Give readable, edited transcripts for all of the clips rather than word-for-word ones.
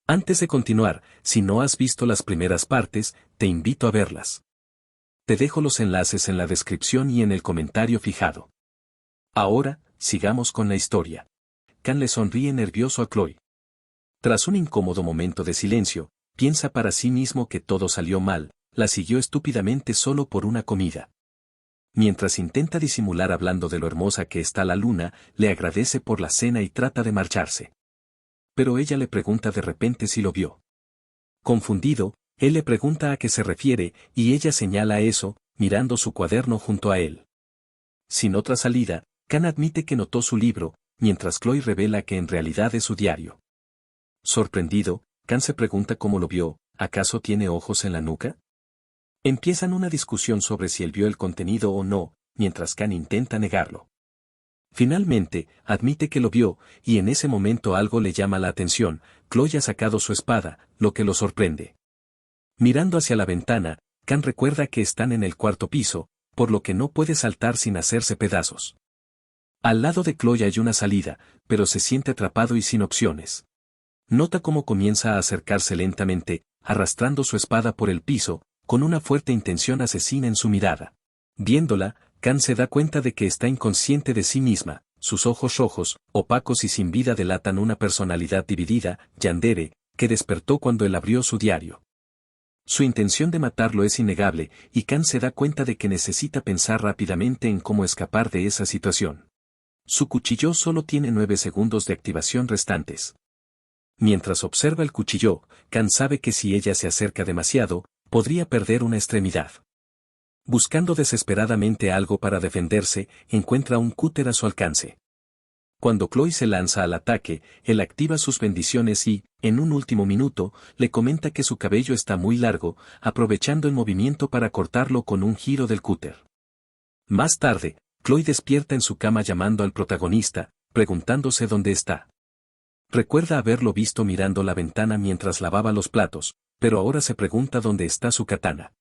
Antes de continuar, si no has visto las primeras partes, te invito a verlas. Te dejo los enlaces en la descripción y en el comentario fijado. Ahora, sigamos con la historia. Can le sonríe nervioso a Chloe. Tras un incómodo momento de silencio, piensa para sí mismo que todo salió mal, la siguió estúpidamente solo por una comida. Mientras intenta disimular hablando de lo hermosa que está la luna, le agradece por la cena y trata de marcharse. Pero ella le pregunta de repente si lo vio. Confundido, él le pregunta a qué se refiere, y ella señala eso, mirando su cuaderno junto a él. Sin otra salida, Can admite que notó su libro, mientras Chloe revela que en realidad es su diario. Sorprendido, Can se pregunta cómo lo vio, ¿acaso tiene ojos en la nuca? Empiezan una discusión sobre si él vio el contenido o no, mientras Can intenta negarlo. Finalmente, admite que lo vio, y en ese momento algo le llama la atención. Chloe ha sacado su espada, lo que lo sorprende. Mirando hacia la ventana, Can recuerda que están en el cuarto piso, por lo que no puede saltar sin hacerse pedazos. Al lado de Chloe hay una salida, pero se siente atrapado y sin opciones. Nota cómo comienza a acercarse lentamente, arrastrando su espada por el piso, con una fuerte intención asesina en su mirada. Viéndola, Can se da cuenta de que está inconsciente de sí misma, sus ojos rojos, opacos y sin vida delatan una personalidad dividida, yandere, que despertó cuando él abrió su diario. Su intención de matarlo es innegable, y Can se da cuenta de que necesita pensar rápidamente en cómo escapar de esa situación. Su cuchillo solo tiene 9 segundos de activación restantes. Mientras observa el cuchillo, Can sabe que si ella se acerca demasiado, podría perder una extremidad. Buscando desesperadamente algo para defenderse, encuentra un cúter a su alcance. Cuando Chloe se lanza al ataque, él activa sus bendiciones y, en un último minuto, le comenta que su cabello está muy largo, aprovechando el movimiento para cortarlo con un giro del cúter. Más tarde, Chloe despierta en su cama llamando al protagonista, preguntándose dónde está. Recuerda haberlo visto mirando la ventana mientras lavaba los platos, pero ahora se pregunta dónde está su katana.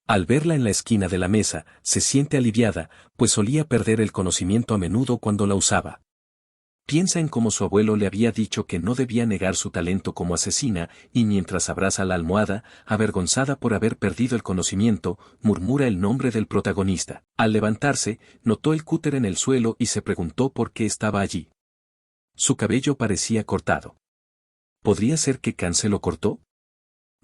Al verla en la esquina de la mesa, se siente aliviada, pues solía perder el conocimiento a menudo cuando la usaba. Piensa en cómo su abuelo le había dicho que no debía negar su talento como asesina, y mientras abraza la almohada, avergonzada por haber perdido el conocimiento, murmura el nombre del protagonista. Al levantarse, notó el cúter en el suelo y se preguntó por qué estaba allí. Su cabello parecía cortado. ¿Podría ser que Can se lo cortó?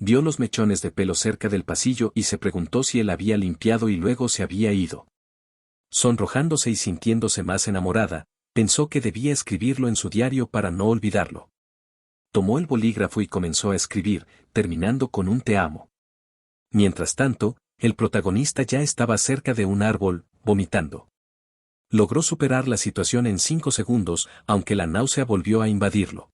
Vio los mechones de pelo cerca del pasillo y se preguntó si él había limpiado y luego se había ido. Sonrojándose y sintiéndose más enamorada, pensó que debía escribirlo en su diario para no olvidarlo. Tomó el bolígrafo y comenzó a escribir, terminando con un te amo. Mientras tanto, el protagonista ya estaba cerca de un árbol, vomitando. Logró superar la situación en 5 segundos, aunque la náusea volvió a invadirlo.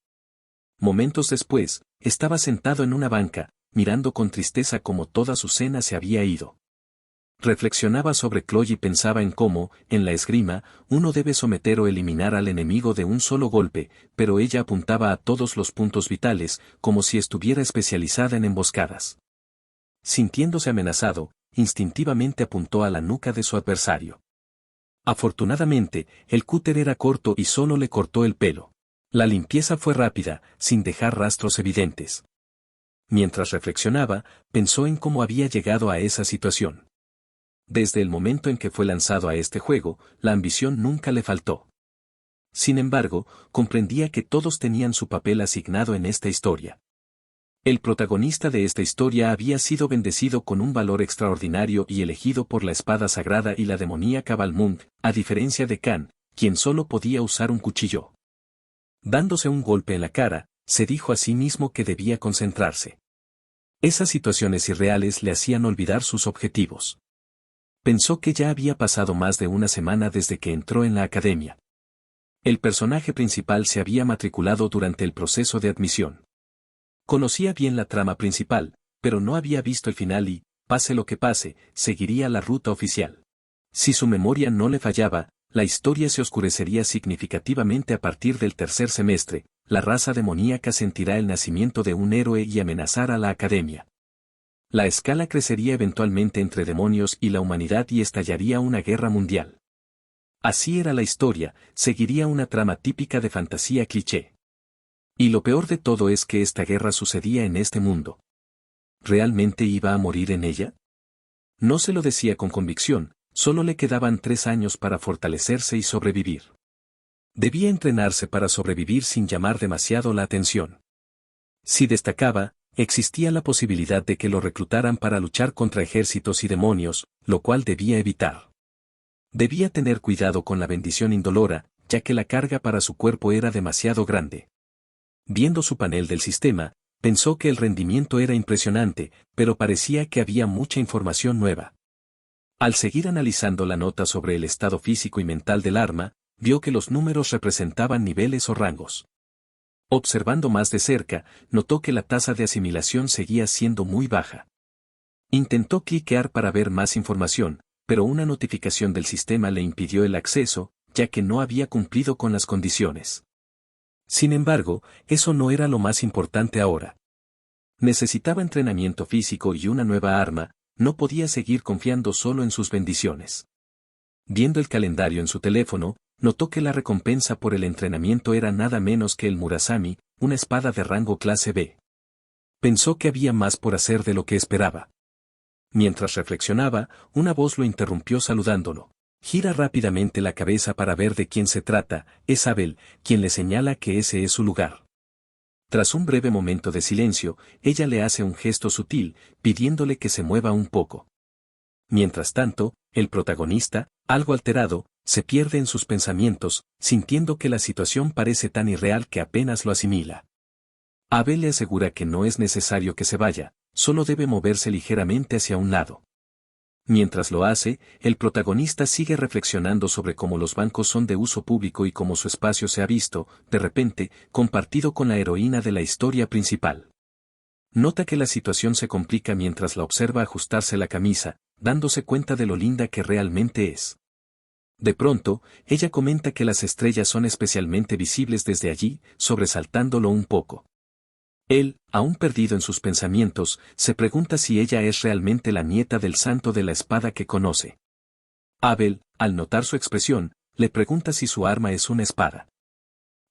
Momentos después, estaba sentado en una banca, mirando con tristeza cómo toda su cena se había ido. Reflexionaba sobre Chloe y pensaba en cómo, en la esgrima, uno debe someter o eliminar al enemigo de un solo golpe, pero ella apuntaba a todos los puntos vitales, como si estuviera especializada en emboscadas. Sintiéndose amenazado, instintivamente apuntó a la nuca de su adversario. Afortunadamente, el cúter era corto y solo le cortó el pelo. La limpieza fue rápida, sin dejar rastros evidentes. Mientras reflexionaba, pensó en cómo había llegado a esa situación. Desde el momento en que fue lanzado a este juego, la ambición nunca le faltó. Sin embargo, comprendía que todos tenían su papel asignado en esta historia. El protagonista de esta historia había sido bendecido con un valor extraordinario y elegido por la espada sagrada y la demoníaca Balmung, a diferencia de Can, quien solo podía usar un cuchillo. Dándose un golpe en la cara, se dijo a sí mismo que debía concentrarse. Esas situaciones irreales le hacían olvidar sus objetivos. Pensó que ya había pasado más de una semana desde que entró en la academia. El personaje principal se había matriculado durante el proceso de admisión. Conocía bien la trama principal, pero no había visto el final y, pase lo que pase, seguiría la ruta oficial. Si su memoria no le fallaba, la historia se oscurecería significativamente a partir del tercer semestre. La raza demoníaca sentirá el nacimiento de un héroe y amenazará a la academia. La escala crecería eventualmente entre demonios y la humanidad y estallaría una guerra mundial. Así era la historia, seguiría una trama típica de fantasía cliché. Y lo peor de todo es que esta guerra sucedía en este mundo. ¿Realmente iba a morir en ella? No se lo decía con convicción, solo le quedaban 3 años para fortalecerse y sobrevivir. Debía entrenarse para sobrevivir sin llamar demasiado la atención. Si destacaba, existía la posibilidad de que lo reclutaran para luchar contra ejércitos y demonios, lo cual debía evitar. Debía tener cuidado con la bendición indolora, ya que la carga para su cuerpo era demasiado grande. Viendo su panel del sistema, pensó que el rendimiento era impresionante, pero parecía que había mucha información nueva. Al seguir analizando la nota sobre el estado físico y mental del arma, vio que los números representaban niveles o rangos. Observando más de cerca, notó que la tasa de asimilación seguía siendo muy baja. Intentó cliquear para ver más información, pero una notificación del sistema le impidió el acceso, ya que no había cumplido con las condiciones. Sin embargo, eso no era lo más importante ahora. Necesitaba entrenamiento físico y una nueva arma, no podía seguir confiando solo en sus bendiciones. Viendo el calendario en su teléfono, notó que la recompensa por el entrenamiento era nada menos que el Murasami, una espada de rango clase B. Pensó que había más por hacer de lo que esperaba. Mientras reflexionaba, una voz lo interrumpió saludándolo. Gira rápidamente la cabeza para ver de quién se trata, es Abel, quien le señala que ese es su lugar. Tras un breve momento de silencio, ella le hace un gesto sutil, pidiéndole que se mueva un poco. Mientras tanto, el protagonista, algo alterado, se pierde en sus pensamientos, sintiendo que la situación parece tan irreal que apenas lo asimila. Abel le asegura que no es necesario que se vaya, solo debe moverse ligeramente hacia un lado. Mientras lo hace, el protagonista sigue reflexionando sobre cómo los bancos son de uso público y cómo su espacio se ha visto, de repente, compartido con la heroína de la historia principal. Nota que la situación se complica mientras la observa ajustarse la camisa, dándose cuenta de lo linda que realmente es. De pronto, ella comenta que las estrellas son especialmente visibles desde allí, sobresaltándolo un poco. Él, aún perdido en sus pensamientos, se pregunta si ella es realmente la nieta del santo de la espada que conoce. Abel, al notar su expresión, le pregunta si su arma es una espada.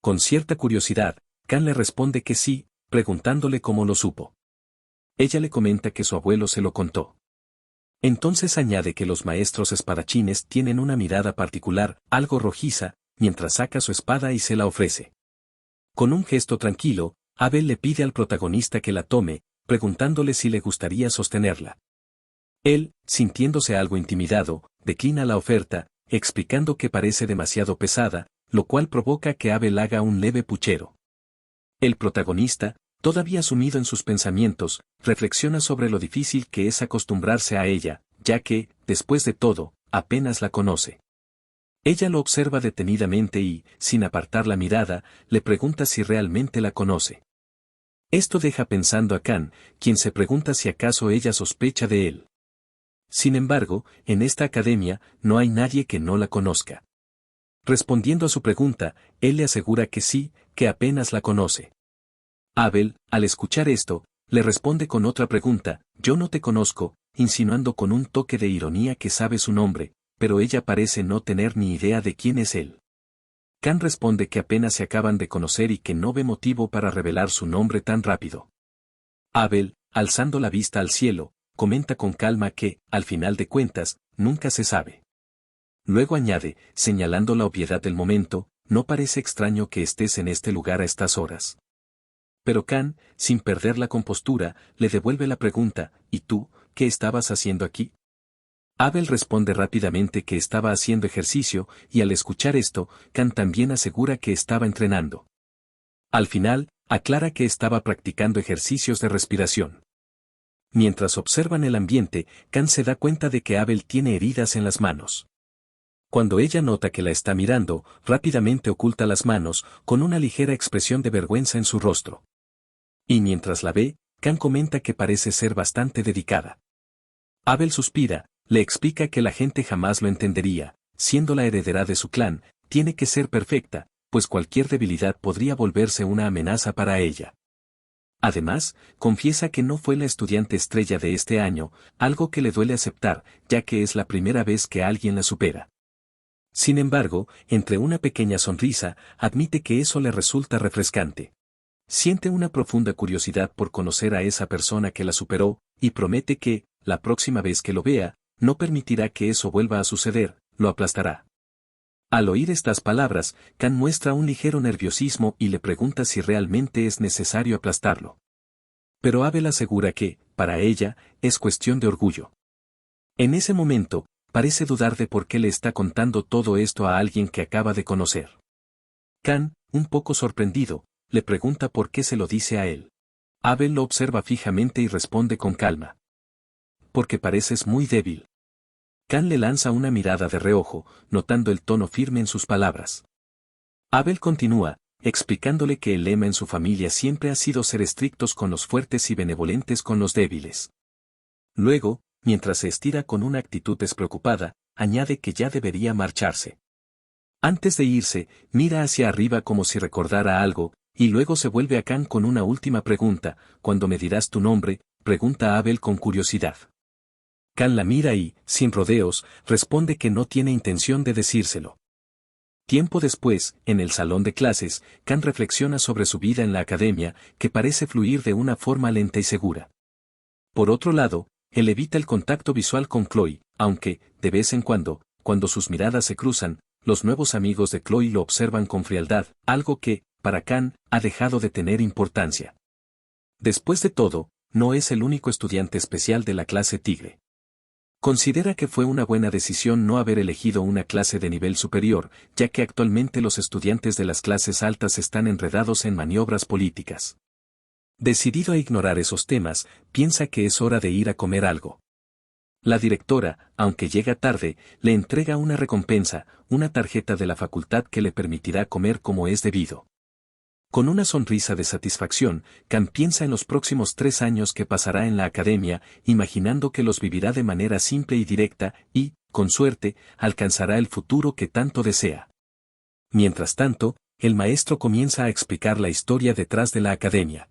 Con cierta curiosidad, Kan le responde que sí, preguntándole cómo lo supo. Ella le comenta que su abuelo se lo contó. Entonces añade que los maestros espadachines tienen una mirada particular, algo rojiza, mientras saca su espada y se la ofrece. Con un gesto tranquilo, Abel le pide al protagonista que la tome, preguntándole si le gustaría sostenerla. Él, sintiéndose algo intimidado, declina la oferta, explicando que parece demasiado pesada, lo cual provoca que Abel haga un leve puchero. El protagonista, todavía sumido en sus pensamientos, reflexiona sobre lo difícil que es acostumbrarse a ella, ya que, después de todo, apenas la conoce. Ella lo observa detenidamente y, sin apartar la mirada, le pregunta si realmente la conoce. Esto deja pensando a Kan, quien se pregunta si acaso ella sospecha de él. Sin embargo, en esta academia, no hay nadie que no la conozca. Respondiendo a su pregunta, él le asegura que sí, que apenas la conoce. Abel, al escuchar esto, le responde con otra pregunta, yo no te conozco, insinuando con un toque de ironía que sabe su nombre, pero ella parece no tener ni idea de quién es él. Kan responde que apenas se acaban de conocer y que no ve motivo para revelar su nombre tan rápido. Abel, alzando la vista al cielo, comenta con calma que, al final de cuentas, nunca se sabe. Luego añade, señalando la obviedad del momento, no parece extraño que estés en este lugar a estas horas. Pero Kan, sin perder la compostura, le devuelve la pregunta, ¿y tú, qué estabas haciendo aquí? Abel responde rápidamente que estaba haciendo ejercicio, y al escuchar esto, Kan también asegura que estaba entrenando. Al final, aclara que estaba practicando ejercicios de respiración. Mientras observan el ambiente, Kan se da cuenta de que Abel tiene heridas en las manos. Cuando ella nota que la está mirando, rápidamente oculta las manos, con una ligera expresión de vergüenza en su rostro. Y mientras la ve, Kan comenta que parece ser bastante dedicada. Abel suspira, le explica que la gente jamás lo entendería, siendo la heredera de su clan, tiene que ser perfecta, pues cualquier debilidad podría volverse una amenaza para ella. Además, confiesa que no fue la estudiante estrella de este año, algo que le duele aceptar, ya que es la primera vez que alguien la supera. Sin embargo, entre una pequeña sonrisa, admite que eso le resulta refrescante. Siente una profunda curiosidad por conocer a esa persona que la superó, y promete que, la próxima vez que lo vea, no permitirá que eso vuelva a suceder, lo aplastará. Al oír estas palabras, Kan muestra un ligero nerviosismo y le pregunta si realmente es necesario aplastarlo. Pero Abel asegura que, para ella, es cuestión de orgullo. En ese momento, parece dudar de por qué le está contando todo esto a alguien que acaba de conocer. Kan, un poco sorprendido, le pregunta por qué se lo dice a él. Abel lo observa fijamente y responde con calma. Porque pareces muy débil. Kan le lanza una mirada de reojo, notando el tono firme en sus palabras. Abel continúa, explicándole que el lema en su familia siempre ha sido ser estrictos con los fuertes y benevolentes con los débiles. Luego, mientras se estira con una actitud despreocupada, añade que ya debería marcharse. Antes de irse, mira hacia arriba como si recordara algo, y luego se vuelve a Kan con una última pregunta. ¿Cuándo me dirás tu nombre?, pregunta Abel con curiosidad. Kan la mira y, sin rodeos, responde que no tiene intención de decírselo. Tiempo después, en el salón de clases, Kan reflexiona sobre su vida en la academia, que parece fluir de una forma lenta y segura. Por otro lado, él evita el contacto visual con Chloe, aunque, de vez en cuando sus miradas se cruzan, los nuevos amigos de Chloe lo observan con frialdad, algo que, para Kan, ha dejado de tener importancia. Después de todo, no es el único estudiante especial de la clase Tigre. Considera que fue una buena decisión no haber elegido una clase de nivel superior, ya que actualmente los estudiantes de las clases altas están enredados en maniobras políticas. Decidido a ignorar esos temas, piensa que es hora de ir a comer algo. La directora, aunque llega tarde, le entrega una recompensa, una tarjeta de la facultad que le permitirá comer como es debido. Con una sonrisa de satisfacción, Kan piensa en los próximos 3 años que pasará en la academia, imaginando que los vivirá de manera simple y directa, y, con suerte, alcanzará el futuro que tanto desea. Mientras tanto, el maestro comienza a explicar la historia detrás de la academia.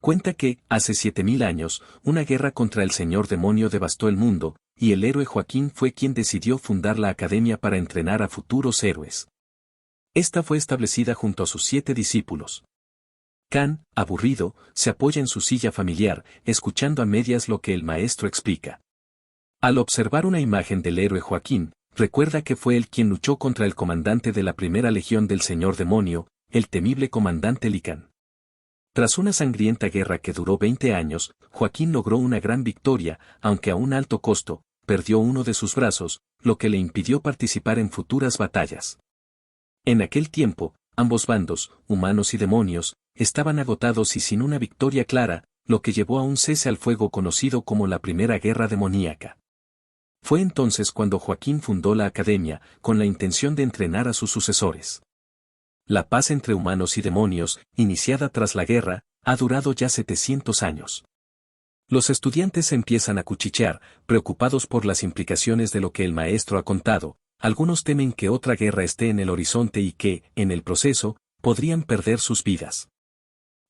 Cuenta que, hace 7000 años, una guerra contra el señor demonio devastó el mundo, y el héroe Joaquín fue quien decidió fundar la academia para entrenar a futuros héroes. Esta fue establecida junto a sus 7 discípulos. Kan, aburrido, se apoya en su silla familiar, escuchando a medias lo que el maestro explica. Al observar una imagen del héroe Joaquín, recuerda que fue él quien luchó contra el comandante de la primera legión del señor demonio, el temible comandante Lican. Tras una sangrienta guerra que duró 20 años, Joaquín logró una gran victoria, aunque a un alto costo, perdió uno de sus brazos, lo que le impidió participar en futuras batallas. En aquel tiempo, ambos bandos, humanos y demonios, estaban agotados y sin una victoria clara, lo que llevó a un cese al fuego conocido como la Primera Guerra Demoníaca. Fue entonces cuando Joaquín fundó la academia, con la intención de entrenar a sus sucesores. La paz entre humanos y demonios, iniciada tras la guerra, ha durado ya 700 años. Los estudiantes empiezan a cuchichear, preocupados por las implicaciones de lo que el maestro ha contado. Algunos temen que otra guerra esté en el horizonte y que, en el proceso, podrían perder sus vidas.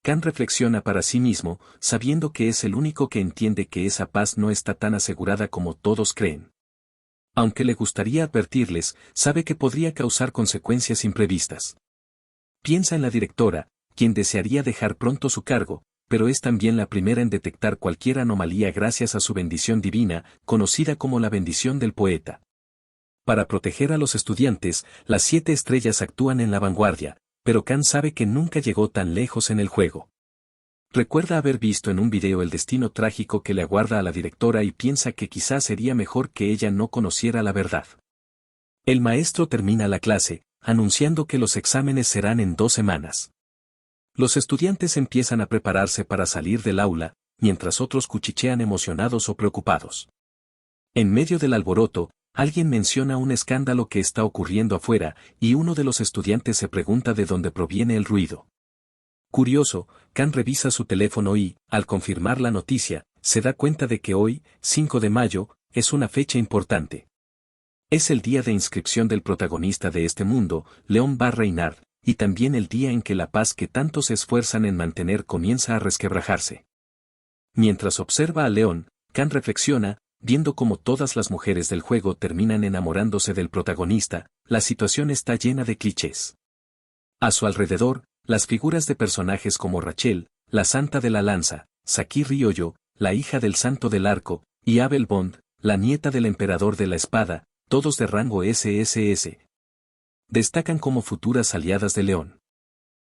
Kan reflexiona para sí mismo, sabiendo que es el único que entiende que esa paz no está tan asegurada como todos creen. Aunque le gustaría advertirles, sabe que podría causar consecuencias imprevistas. Piensa en la directora, quien desearía dejar pronto su cargo, pero es también la primera en detectar cualquier anomalía gracias a su bendición divina, conocida como la bendición del poeta. Para proteger a los estudiantes, las 7 estrellas actúan en la vanguardia, pero Kan sabe que nunca llegó tan lejos en el juego. Recuerda haber visto en un video el destino trágico que le aguarda a la directora y piensa que quizás sería mejor que ella no conociera la verdad. El maestro termina la clase, anunciando que los exámenes serán en 2 semanas. Los estudiantes empiezan a prepararse para salir del aula, mientras otros cuchichean emocionados o preocupados. En medio del alboroto, alguien menciona un escándalo que está ocurriendo afuera, y uno de los estudiantes se pregunta de dónde proviene el ruido. Curioso, Kan revisa su teléfono y, al confirmar la noticia, se da cuenta de que hoy, 5 de mayo, es una fecha importante. Es el día de inscripción del protagonista de este mundo, León Reynard, y también el día en que la paz que tanto se esfuerzan en mantener comienza a resquebrajarse. Mientras observa a León, Kan reflexiona, viendo cómo todas las mujeres del juego terminan enamorándose del protagonista, la situación está llena de clichés. A su alrededor, Las figuras de personajes como Rachel, la Santa de la Lanza, Saki Ryoyo, la hija del Santo del Arco, y Abel Bond, la nieta del Emperador de la Espada, todos de rango SSS. Destacan como futuras aliadas de León.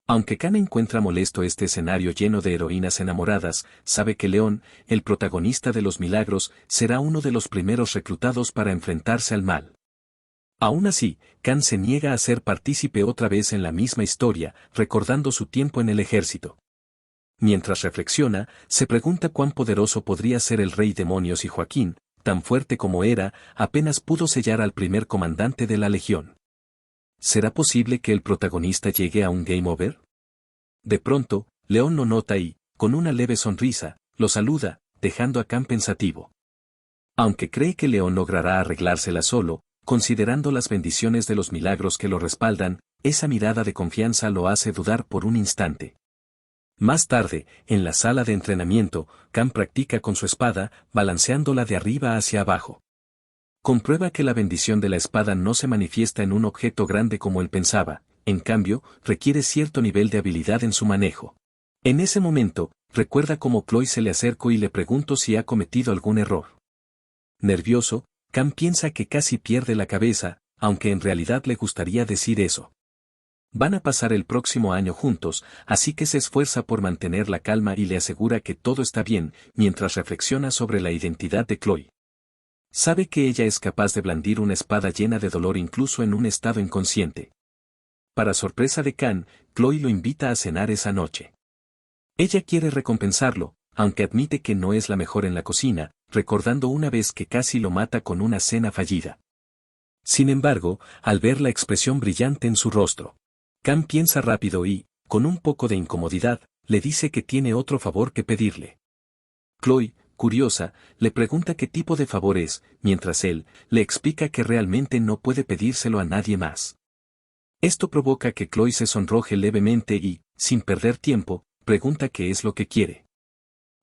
Aunque Kan encuentra molesto este escenario lleno de heroínas enamoradas, sabe que León, el protagonista de los milagros, será uno de los primeros reclutados para enfrentarse al mal. Aún así, Kan se niega a ser partícipe otra vez en la misma historia, recordando su tiempo en el ejército. Mientras reflexiona, se pregunta cuán poderoso podría ser el rey demonios y Joaquín, tan fuerte como era, apenas pudo sellar al primer comandante de la legión. ¿Será posible que el protagonista llegue a un game over? De pronto, León lo nota y, con una leve sonrisa, lo saluda, dejando a Kan pensativo. Aunque cree que León logrará arreglársela solo, considerando las bendiciones de los milagros que lo respaldan, esa mirada de confianza lo hace dudar por un instante. Más tarde, en la sala de entrenamiento, Kan practica con su espada, balanceándola de arriba hacia abajo. Comprueba que la bendición de la espada no se manifiesta en un objeto grande como él pensaba, en cambio, requiere cierto nivel de habilidad en su manejo. En ese momento, recuerda cómo Chloe se le acercó y le preguntó si ha cometido algún error. Nervioso, Kan piensa que casi pierde la cabeza, aunque en realidad le gustaría decir eso. Van a pasar el próximo año juntos, así que se esfuerza por mantener la calma y le asegura que todo está bien, mientras reflexiona sobre la identidad de Chloe. Sabe que ella es capaz de blandir una espada llena de dolor incluso en un estado inconsciente. Para sorpresa de Kan, Chloe lo invita a cenar esa noche. Ella quiere recompensarlo, aunque admite que no es la mejor en la cocina, recordando una vez que casi lo mata con una cena fallida. Sin embargo, al ver la expresión brillante en su rostro, Kan piensa rápido y, con un poco de incomodidad, le dice que tiene otro favor que pedirle. Chloe, curiosa, le pregunta qué tipo de favor es, mientras él le explica que realmente no puede pedírselo a nadie más. Esto provoca que Chloe se sonroje levemente y, sin perder tiempo, pregunta qué es lo que quiere.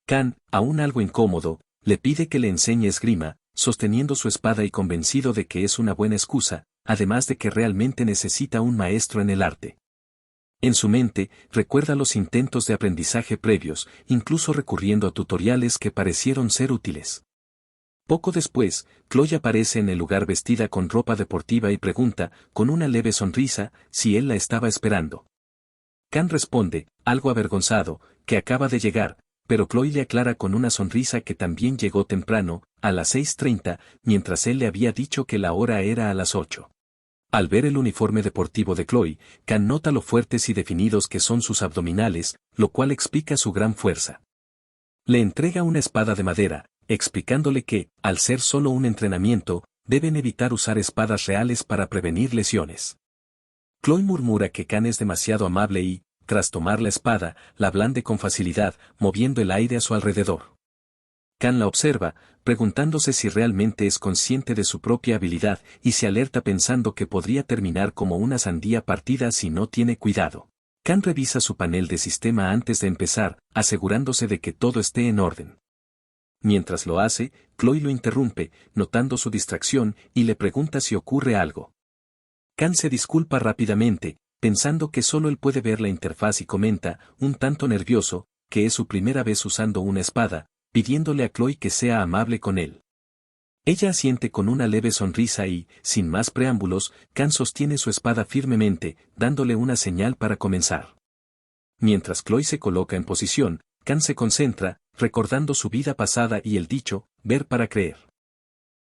Kan, aún algo incómodo, le pide que le enseñe esgrima, sosteniendo su espada y convencido de que es una buena excusa, además de que realmente necesita un maestro en el arte. En su mente, recuerda los intentos de aprendizaje previos, incluso recurriendo a tutoriales que parecieron ser útiles. Poco después, Chloe aparece en el lugar vestida con ropa deportiva y pregunta, con una leve sonrisa, si él la estaba esperando. Kan responde, algo avergonzado, que acaba de llegar, pero Chloe le aclara con una sonrisa que también llegó temprano, a las 6:30, mientras él le había dicho que la hora era a las 8. Al ver el uniforme deportivo de Chloe, Kan nota lo fuertes y definidos que son sus abdominales, lo cual explica su gran fuerza. Le entrega una espada de madera, explicándole que, al ser solo un entrenamiento, deben evitar usar espadas reales para prevenir lesiones. Chloe murmura que Kan es demasiado amable y, tras tomar la espada, la blande con facilidad, moviendo el aire a su alrededor. Kan la observa, preguntándose si realmente es consciente de su propia habilidad y se alerta pensando que podría terminar como una sandía partida si no tiene cuidado. Kan revisa su panel de sistema antes de empezar, asegurándose de que todo esté en orden. Mientras lo hace, Chloe lo interrumpe, notando su distracción, y le pregunta si ocurre algo. Kan se disculpa rápidamente, pensando que solo él puede ver la interfaz y comenta, un tanto nervioso, que es su primera vez usando una espada, pidiéndole a Chloe que sea amable con él. Ella asiente con una leve sonrisa y, sin más preámbulos, Kan sostiene su espada firmemente, dándole una señal para comenzar. Mientras Chloe se coloca en posición, Kan se concentra, recordando su vida pasada y el dicho, ver para creer.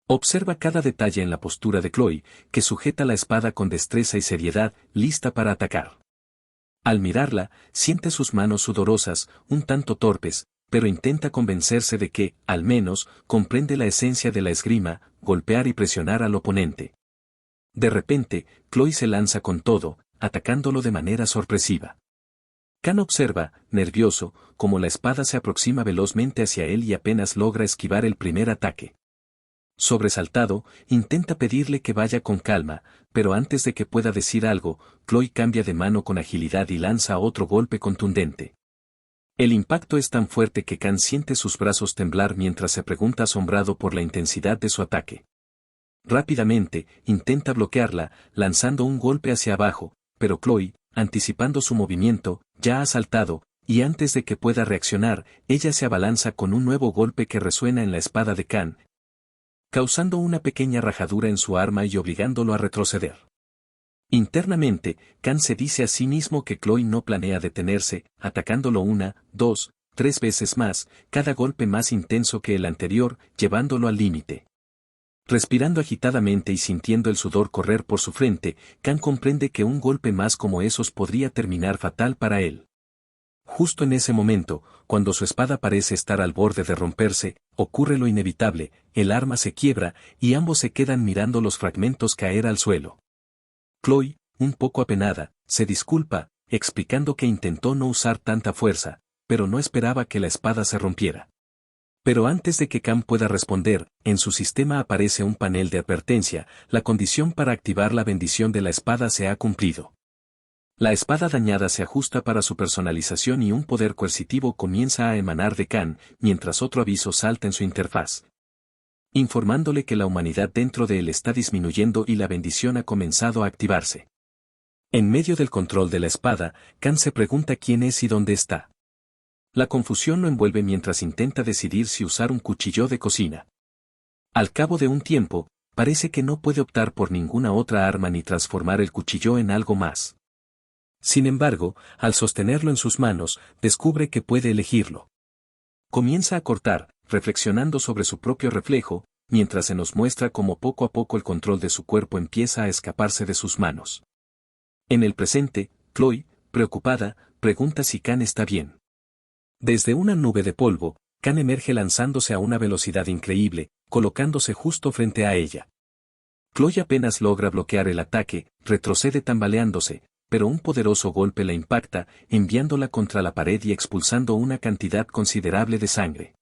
Observa cada detalle en la postura de Chloe, que sujeta la espada con destreza y seriedad, lista para atacar. Al mirarla, siente sus manos sudorosas, un tanto torpes, pero intenta convencerse de que, al menos, comprende la esencia de la esgrima, golpear y presionar al oponente. De repente, Chloe se lanza con todo, atacándolo de manera sorpresiva. Kan observa, nervioso, cómo la espada se aproxima velozmente hacia él y apenas logra esquivar el primer ataque. Sobresaltado, intenta pedirle que vaya con calma, pero antes de que pueda decir algo, Chloe cambia de mano con agilidad y lanza otro golpe contundente. El impacto es tan fuerte que Kan siente sus brazos temblar mientras se pregunta asombrado por la intensidad de su ataque. Rápidamente, intenta bloquearla, lanzando un golpe hacia abajo, pero Chloe, anticipando su movimiento, ya ha saltado, y antes de que pueda reaccionar, ella se abalanza con un nuevo golpe que resuena en la espada de Khan, causando una pequeña rajadura en su arma y obligándolo a retroceder. Internamente, Khan se dice a sí mismo que Chloe no planea detenerse, atacándolo una, dos, tres veces más, cada golpe más intenso que el anterior, llevándolo al límite. Respirando agitadamente y sintiendo el sudor correr por su frente, Khan comprende que un golpe más como esos podría terminar fatal para él. Justo en ese momento, cuando su espada parece estar al borde de romperse, ocurre lo inevitable, el arma se quiebra, y ambos se quedan mirando los fragmentos caer al suelo. Chloe, un poco apenada, se disculpa, explicando que intentó no usar tanta fuerza, pero no esperaba que la espada se rompiera. Pero antes de que Khan pueda responder, en su sistema aparece un panel de advertencia, la condición para activar la bendición de la espada se ha cumplido. La espada dañada se ajusta para su personalización y un poder coercitivo comienza a emanar de Khan, mientras otro aviso salta en su interfaz, informándole que la humanidad dentro de él está disminuyendo y la bendición ha comenzado a activarse. En medio del control de la espada, Khan se pregunta quién es y dónde está. La confusión lo envuelve mientras intenta decidir si usar un cuchillo de cocina. Al cabo de un tiempo, parece que no puede optar por ninguna otra arma ni transformar el cuchillo en algo más. Sin embargo, al sostenerlo en sus manos, descubre que puede elegirlo. Comienza a cortar, reflexionando sobre su propio reflejo, mientras se nos muestra cómo poco a poco el control de su cuerpo empieza a escaparse de sus manos. En el presente, Chloe, preocupada, pregunta si Khan está bien. Desde una nube de polvo, Khan emerge lanzándose a una velocidad increíble, colocándose justo frente a ella. Chloe apenas logra bloquear el ataque, retrocede tambaleándose, pero un poderoso golpe la impacta, enviándola contra la pared y expulsando una cantidad considerable de sangre.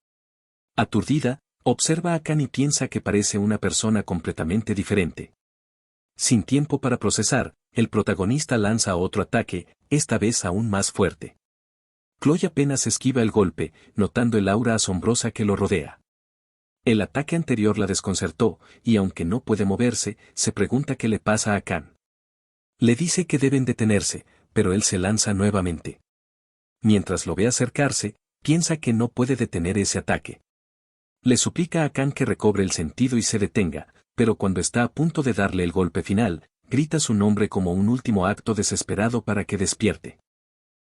Aturdida, observa a Khan y piensa que parece una persona completamente diferente. Sin tiempo para procesar, el protagonista lanza otro ataque, esta vez aún más fuerte. Chloe apenas esquiva el golpe, notando el aura asombrosa que lo rodea. El ataque anterior la desconcertó, y aunque no puede moverse, se pregunta qué le pasa a Khan. Le dice que deben detenerse, pero él se lanza nuevamente. Mientras lo ve acercarse, piensa que no puede detener ese ataque. Le suplica a Khan que recobre el sentido y se detenga, pero cuando está a punto de darle el golpe final, grita su nombre como un último acto desesperado para que despierte.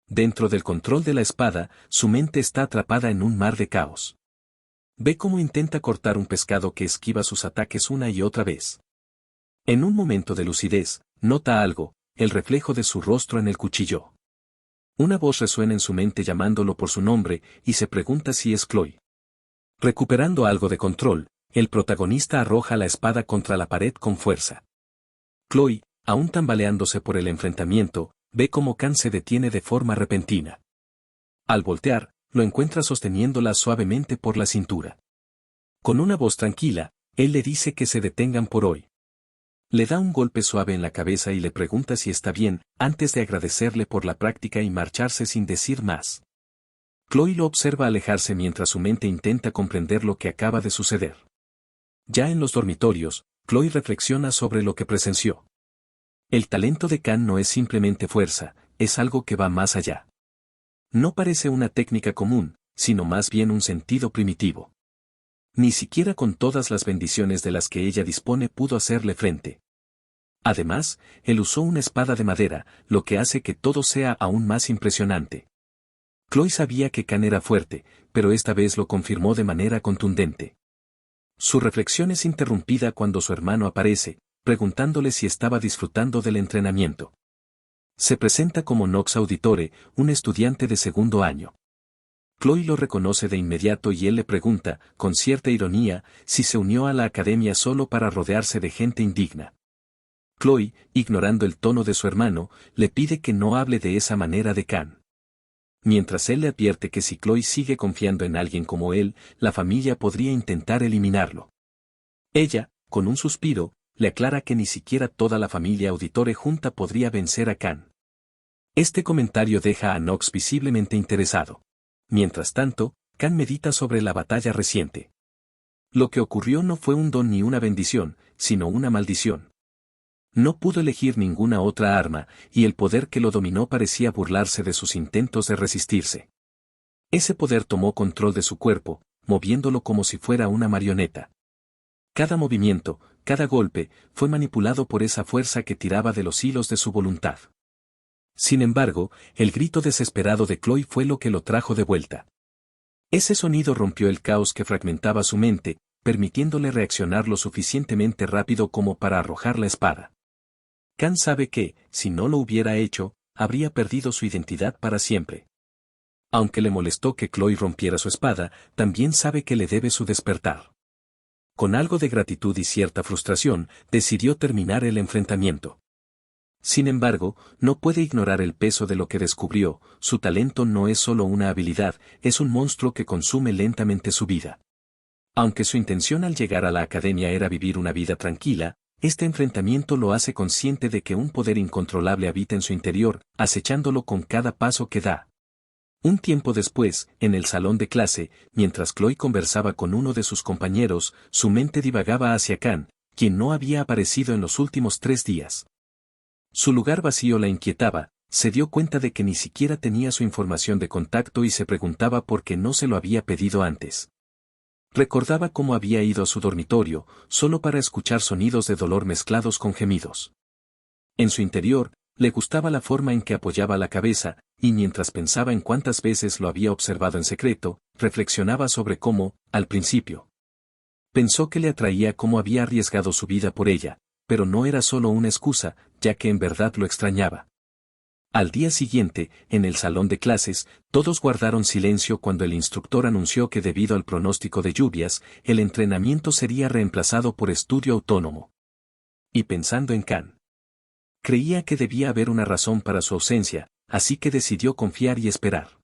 Dentro del control de la espada, su mente está atrapada en un mar de caos. Ve cómo intenta cortar un pescado que esquiva sus ataques una y otra vez. En un momento de lucidez, nota algo, el reflejo de su rostro en el cuchillo. Una voz resuena en su mente llamándolo por su nombre, y se pregunta si es Chloe. Recuperando algo de control, el protagonista arroja la espada contra la pared con fuerza. Chloe, aún tambaleándose por el enfrentamiento, ve cómo Khan se detiene de forma repentina. Al voltear, lo encuentra sosteniéndola suavemente por la cintura. Con una voz tranquila, él le dice que se detengan por hoy. Le da un golpe suave en la cabeza y le pregunta si está bien, antes de agradecerle por la práctica y marcharse sin decir más. Chloe lo observa alejarse mientras su mente intenta comprender lo que acaba de suceder. Ya en los dormitorios, Chloe reflexiona sobre lo que presenció. El talento de Khan no es simplemente fuerza, es algo que va más allá. No parece una técnica común, sino más bien un sentido primitivo. Ni siquiera con todas las bendiciones de las que ella dispone pudo hacerle frente. Además, él usó una espada de madera, lo que hace que todo sea aún más impresionante. Chloe sabía que Khan era fuerte, pero esta vez lo confirmó de manera contundente. Su reflexión es interrumpida cuando su hermano aparece, preguntándole si estaba disfrutando del entrenamiento. Se presenta como Nox Auditore, un estudiante de segundo año. Chloe lo reconoce de inmediato y él le pregunta, con cierta ironía, si se unió a la academia solo para rodearse de gente indigna. Chloe, ignorando el tono de su hermano, le pide que no hable de esa manera de Khan. Mientras él le advierte que si Chloe sigue confiando en alguien como él, la familia podría intentar eliminarlo. Ella, con un suspiro, le aclara que ni siquiera toda la familia Auditore junta podría vencer a Khan. Este comentario deja a Nox visiblemente interesado. Mientras tanto, Khan medita sobre la batalla reciente. Lo que ocurrió no fue un don ni una bendición, sino una maldición. No pudo elegir ninguna otra arma, y el poder que lo dominó parecía burlarse de sus intentos de resistirse. Ese poder tomó control de su cuerpo, moviéndolo como si fuera una marioneta. Cada movimiento, cada golpe, fue manipulado por esa fuerza que tiraba de los hilos de su voluntad. Sin embargo, el grito desesperado de Chloe fue lo que lo trajo de vuelta. Ese sonido rompió el caos que fragmentaba su mente, permitiéndole reaccionar lo suficientemente rápido como para arrojar la espada. Khan sabe que, si no lo hubiera hecho, habría perdido su identidad para siempre. Aunque le molestó que Chloe rompiera su espada, también sabe que le debe su despertar. Con algo de gratitud y cierta frustración, decidió terminar el enfrentamiento. Sin embargo, no puede ignorar el peso de lo que descubrió, su talento no es solo una habilidad, es un monstruo que consume lentamente su vida. Aunque su intención al llegar a la academia era vivir una vida tranquila, este enfrentamiento lo hace consciente de que un poder incontrolable habita en su interior, acechándolo con cada paso que da. Un tiempo después, en el salón de clase, mientras Chloe conversaba con uno de sus compañeros, su mente divagaba hacia Khan, quien no había aparecido en los últimos 3 días. Su lugar vacío la inquietaba, se dio cuenta de que ni siquiera tenía su información de contacto y se preguntaba por qué no se lo había pedido antes. Recordaba cómo había ido a su dormitorio, solo para escuchar sonidos de dolor mezclados con gemidos. En su interior, le gustaba la forma en que apoyaba la cabeza, y mientras pensaba en cuántas veces lo había observado en secreto, reflexionaba sobre cómo, al principio, pensó que le atraía cómo había arriesgado su vida por ella, pero no era solo una excusa, ya que en verdad lo extrañaba. Al día siguiente, en el salón de clases, todos guardaron silencio cuando el instructor anunció que debido al pronóstico de lluvias, el entrenamiento sería reemplazado por estudio autónomo. Y pensando en Khan, creía que debía haber una razón para su ausencia, así que decidió confiar y esperar.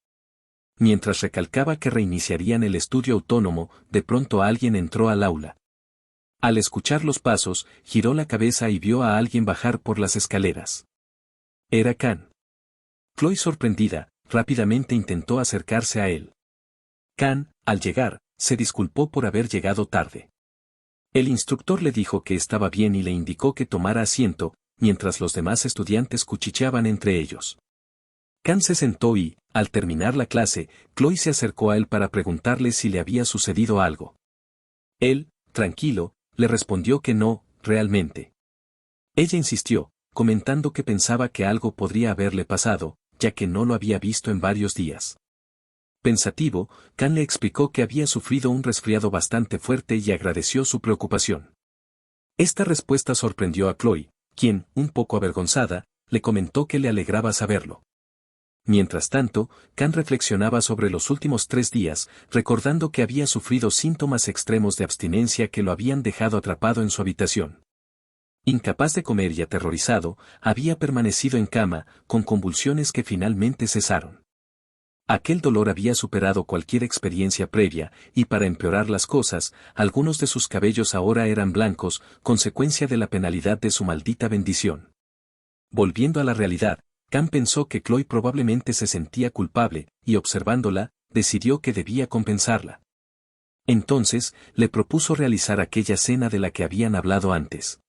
Mientras recalcaba que reiniciarían el estudio autónomo, de pronto alguien entró al aula. Al escuchar los pasos, giró la cabeza y vio a alguien bajar por las escaleras. Era Khan. Chloe, sorprendida, rápidamente intentó acercarse a él. Khan, al llegar, se disculpó por haber llegado tarde. El instructor le dijo que estaba bien y le indicó que tomara asiento, mientras los demás estudiantes cuchicheaban entre ellos. Khan se sentó y, al terminar la clase, Chloe se acercó a él para preguntarle si le había sucedido algo. Él, tranquilo, le respondió que no, realmente. Ella insistió, comentando que pensaba que algo podría haberle pasado, ya que no lo había visto en varios días. Pensativo, Khan le explicó que había sufrido un resfriado bastante fuerte y agradeció su preocupación. Esta respuesta sorprendió a Chloe, quien, un poco avergonzada, le comentó que le alegraba saberlo. Mientras tanto, Khan reflexionaba sobre los últimos 3 días, recordando que había sufrido síntomas extremos de abstinencia que lo habían dejado atrapado en su habitación. Incapaz de comer y aterrorizado, había permanecido en cama, con convulsiones que finalmente cesaron. Aquel dolor había superado cualquier experiencia previa, y para empeorar las cosas, algunos de sus cabellos ahora eran blancos, consecuencia de la penalidad de su maldita bendición. Volviendo a la realidad, Khan pensó que Chloe probablemente se sentía culpable, y observándola, decidió que debía compensarla. Entonces, le propuso realizar aquella cena de la que habían hablado antes.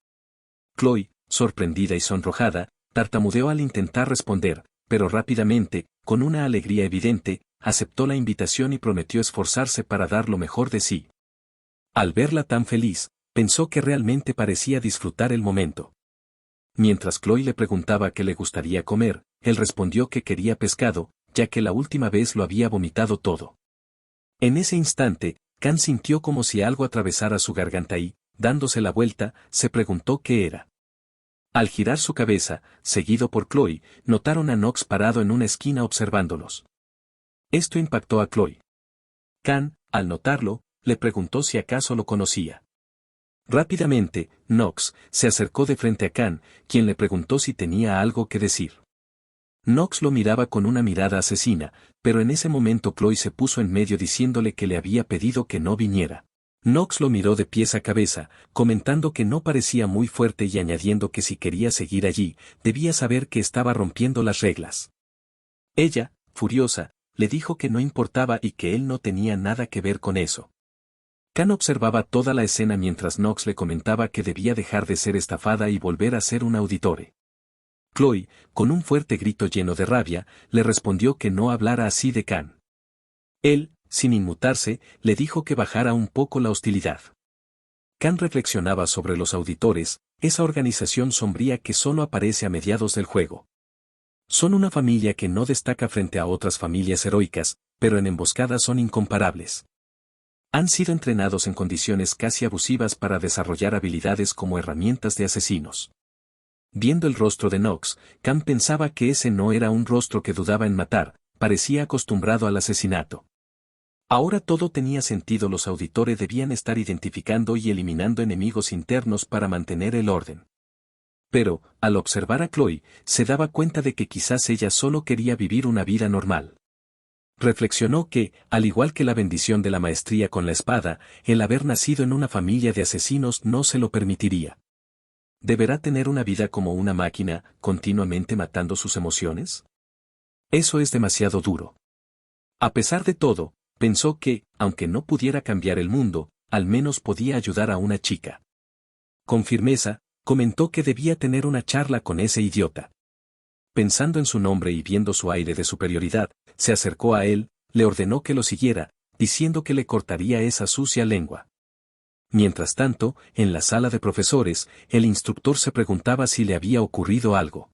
Chloe, sorprendida y sonrojada, tartamudeó al intentar responder, pero rápidamente, con una alegría evidente, aceptó la invitación y prometió esforzarse para dar lo mejor de sí. Al verla tan feliz, pensó que realmente parecía disfrutar el momento. Mientras Chloe le preguntaba qué le gustaría comer, él respondió que quería pescado, ya que la última vez lo había vomitado todo. En ese instante, Khan sintió como si algo atravesara su garganta y, dándose la vuelta, se preguntó qué era. Al girar su cabeza, seguido por Chloe, notaron a Knox parado en una esquina observándolos. Esto impactó a Chloe. Khan, al notarlo, le preguntó si acaso lo conocía. Rápidamente, Knox se acercó de frente a Khan, quien le preguntó si tenía algo que decir. Knox lo miraba con una mirada asesina, pero en ese momento Chloe se puso en medio diciéndole que le había pedido que no viniera. Knox lo miró de pies a cabeza, comentando que no parecía muy fuerte y añadiendo que si quería seguir allí, debía saber que estaba rompiendo las reglas. Ella, furiosa, le dijo que no importaba y que él no tenía nada que ver con eso. Khan observaba toda la escena mientras Knox le comentaba que debía dejar de ser estafada y volver a ser un auditore. Chloe, con un fuerte grito lleno de rabia, le respondió que no hablara así de Khan. Él, sin inmutarse, le dijo que bajara un poco la hostilidad. Khan reflexionaba sobre los auditores, esa organización sombría que solo aparece a mediados del juego. Son una familia que no destaca frente a otras familias heroicas, pero en emboscadas son incomparables. Han sido entrenados en condiciones casi abusivas para desarrollar habilidades como herramientas de asesinos. Viendo el rostro de Knox, Khan pensaba que ese no era un rostro que dudaba en matar, parecía acostumbrado al asesinato. Ahora todo tenía sentido, los auditores debían estar identificando y eliminando enemigos internos para mantener el orden. Pero, al observar a Chloe, se daba cuenta de que quizás ella solo quería vivir una vida normal. Reflexionó que, al igual que la bendición de la maestría con la espada, el haber nacido en una familia de asesinos no se lo permitiría. ¿Deberá tener una vida como una máquina, continuamente matando sus emociones? Eso es demasiado duro. A pesar de todo, pensó que, aunque no pudiera cambiar el mundo, al menos podía ayudar a una chica. Con firmeza, comentó que debía tener una charla con ese idiota. Pensando en su nombre y viendo su aire de superioridad, se acercó a él, le ordenó que lo siguiera, diciendo que le cortaría esa sucia lengua. Mientras tanto, en la sala de profesores, el instructor se preguntaba si le había ocurrido algo.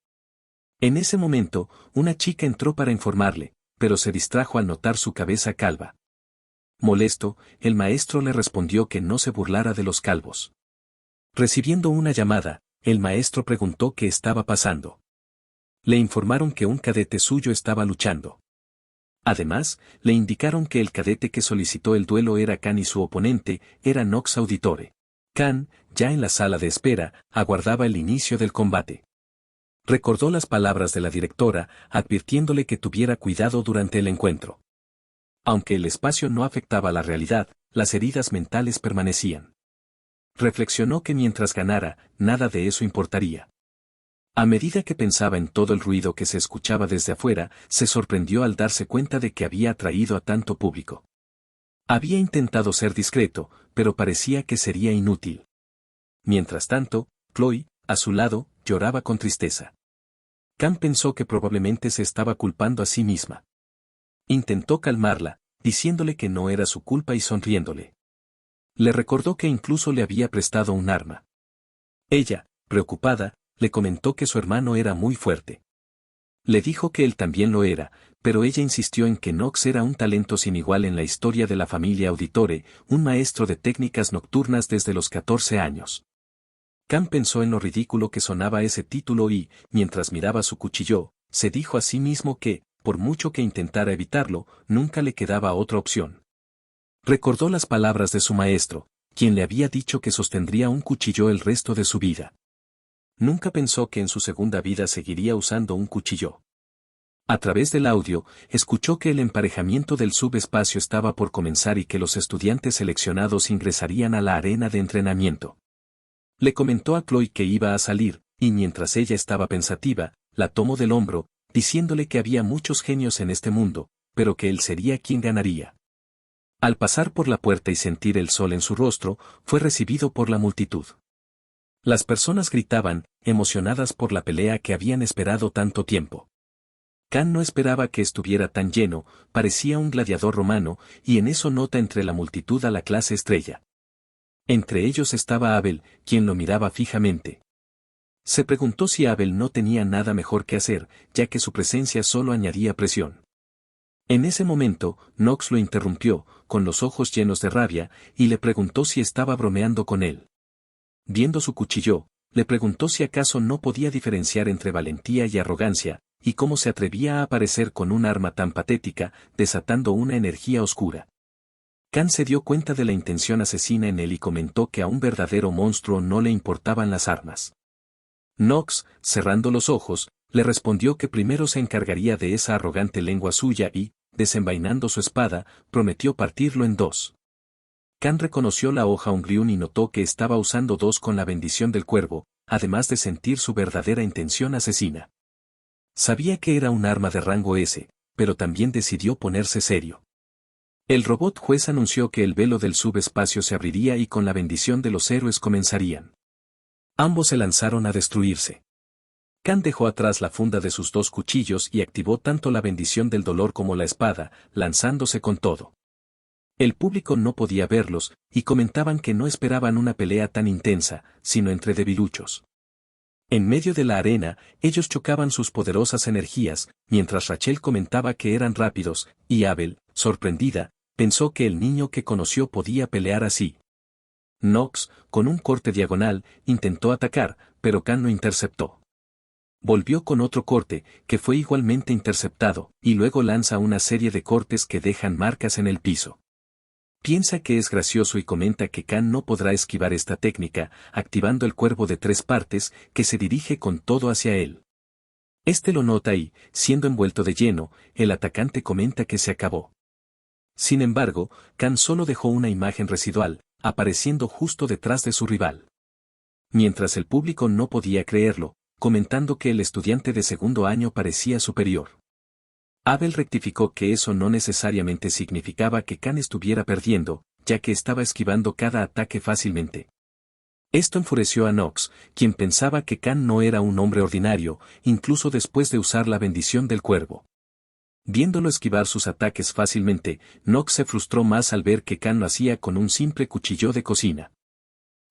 En ese momento, una chica entró para informarle, pero se distrajo al notar su cabeza calva. Molesto, el maestro le respondió que no se burlara de los calvos. Recibiendo una llamada, el maestro preguntó qué estaba pasando. Le informaron que un cadete suyo estaba luchando. Además, le indicaron que el cadete que solicitó el duelo era Khan y su oponente era Knox Auditore. Khan, ya en la sala de espera, aguardaba el inicio del combate. Recordó las palabras de la directora, advirtiéndole que tuviera cuidado durante el encuentro. Aunque el espacio no afectaba la realidad, las heridas mentales permanecían. Reflexionó que mientras ganara, nada de eso importaría. A medida que pensaba en todo el ruido que se escuchaba desde afuera, se sorprendió al darse cuenta de que había atraído a tanto público. Había intentado ser discreto, pero parecía que sería inútil. Mientras tanto, Chloe, a su lado, lloraba con tristeza. Khan pensó que probablemente se estaba culpando a sí misma. Intentó calmarla, diciéndole que no era su culpa y sonriéndole. Le recordó que incluso le había prestado un arma. Ella, preocupada, le comentó que su hermano era muy fuerte. Le dijo que él también lo era, pero ella insistió en que Knox era un talento sin igual en la historia de la familia Auditore, un maestro de técnicas nocturnas desde los 14 años. Khan pensó en lo ridículo que sonaba ese título y, mientras miraba su cuchillo, se dijo a sí mismo que, por mucho que intentara evitarlo, nunca le quedaba otra opción. Recordó las palabras de su maestro, quien le había dicho que sostendría un cuchillo el resto de su vida. Nunca pensó que en su segunda vida seguiría usando un cuchillo. A través del audio, escuchó que el emparejamiento del subespacio estaba por comenzar y que los estudiantes seleccionados ingresarían a la arena de entrenamiento. Le comentó a Chloe que iba a salir, y mientras ella estaba pensativa, la tomó del hombro, diciéndole que había muchos genios en este mundo, pero que él sería quien ganaría. Al pasar por la puerta y sentir el sol en su rostro, fue recibido por la multitud. Las personas gritaban, emocionadas por la pelea que habían esperado tanto tiempo. Khan no esperaba que estuviera tan lleno, parecía un gladiador romano, y en eso nota entre la multitud a la clase estrella. Entre ellos estaba Abel, quien lo miraba fijamente. Se preguntó si Abel no tenía nada mejor que hacer, ya que su presencia solo añadía presión. En ese momento, Knox lo interrumpió, con los ojos llenos de rabia, y le preguntó si estaba bromeando con él. Viendo su cuchillo, le preguntó si acaso no podía diferenciar entre valentía y arrogancia, y cómo se atrevía a aparecer con un arma tan patética, desatando una energía oscura. Khan se dio cuenta de la intención asesina en él y comentó que a un verdadero monstruo no le importaban las armas. Knox, cerrando los ojos, le respondió que primero se encargaría de esa arrogante lengua suya y, desenvainando su espada, prometió partirlo en dos. Khan reconoció la hoja Ungriun y notó que estaba usando dos con la bendición del cuervo, además de sentir su verdadera intención asesina. Sabía que era un arma de rango S, pero también decidió ponerse serio. El robot juez anunció que el velo del subespacio se abriría y con la bendición de los héroes comenzarían. Ambos se lanzaron a destruirse. Khan dejó atrás la funda de sus dos cuchillos y activó tanto la bendición del dolor como la espada, lanzándose con todo. El público no podía verlos, y comentaban que no esperaban una pelea tan intensa, sino entre debiluchos. En medio de la arena, ellos chocaban sus poderosas energías, mientras Rachel comentaba que eran rápidos, y Abel, sorprendida, pensó que el niño que conoció podía pelear así. Nox, con un corte diagonal, intentó atacar, pero Khan lo interceptó. Volvió con otro corte, que fue igualmente interceptado, y luego lanza una serie de cortes que dejan marcas en el piso. Piensa que es gracioso y comenta que Khan no podrá esquivar esta técnica, activando el cuervo de 3 partes, que se dirige con todo hacia él. Este lo nota y, siendo envuelto de lleno, el atacante comenta que se acabó. Sin embargo, Khan solo dejó una imagen residual, apareciendo justo detrás de su rival. Mientras el público no podía creerlo, comentando que el estudiante de segundo año parecía superior. Abel rectificó que eso no necesariamente significaba que Khan estuviera perdiendo, ya que estaba esquivando cada ataque fácilmente. Esto enfureció a Nox, quien pensaba que Khan no era un hombre ordinario, incluso después de usar la bendición del cuervo. Viéndolo esquivar sus ataques fácilmente, Nox se frustró más al ver que Khan lo hacía con un simple cuchillo de cocina.